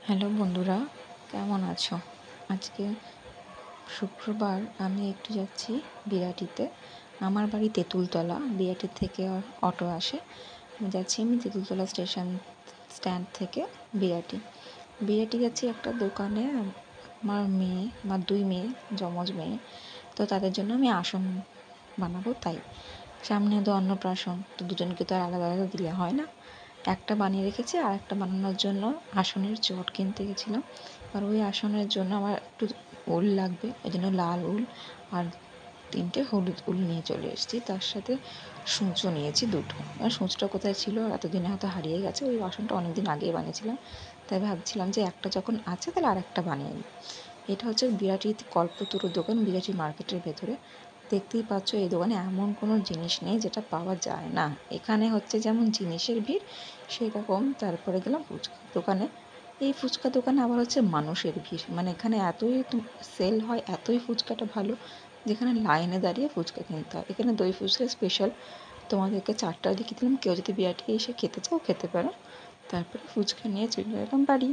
Hello বন্ধুরা, কেমন আছো? আজকে শুক্রবার আমি একটু যাচ্ছি বিরাটিতে। আমার বাড়ি তেঁতুলতলা, বিরাটি থেকে অটো আসে। যাচ্ছি আমি তেঁতুলতলা স্ট্যান্ড থেকে বিরাটি। বিরাটি যাচ্ছি একটা দোকানে। আমার 2 মেয়ে, যমজ মেয়ে। তো তাদের জন্য আমি আসন বানাবো তাই। সামনে তো অন্নপ্রাশন, তো দুজনকে তো আর আলাদা আলাদা দিলে হয় না। একটা বানিয়ে রেখেছি, আর একটা বানানোর জন্য আসনের চট কিনতে গেছিলাম। আর ওই আসনের জন্য আমার একটু উল লাগবে, এই জন্য লাল উল আর 3টে হলুদ উল নিয়ে চলে এসেছি। তার সাথে সূঁচও নিয়েছি 2টো। আর সূঁচটা কোথায় ছিল এতদিনে হয়তো হারিয়ে গেছে, ওই আসনটা অনেকদিন আগেই বানিয়েছিলাম। তাই ভাবছিলাম যে একটা যখন আছে তাহলে আরেকটা বানিয়ে নিই। এটা হচ্ছে বিরাটি কল্পতরু দোকান, বিরাটি মার্কেটের ভেতরে। দেখতেই পাচ্ছ এই দোকানে এমন কোনো জিনিস নেই যেটা পাওয়া যায় না। এখানে হচ্ছে যেমন জিনিসের ভিড় সেরকম। তারপরে গেলাম ফুচকা দোকানে। এই ফুচকা দোকানে আবার হচ্ছে মানুষের ভিড়, মানে এখানে এতই সেল হয়, এতই ফুচকাটা ভালো, যেখানে লাইনে দাঁড়িয়ে ফুচকা কিনতে হয়। এখানে দই ফুচকা স্পেশাল। তোমাদেরকে 4টা লিখে দিলাম, কেউ যদি বিরাটি এসে খেতে চাও খেতে পারো। তারপরে ফুচকা নিয়ে চলে এলাম বাড়ি।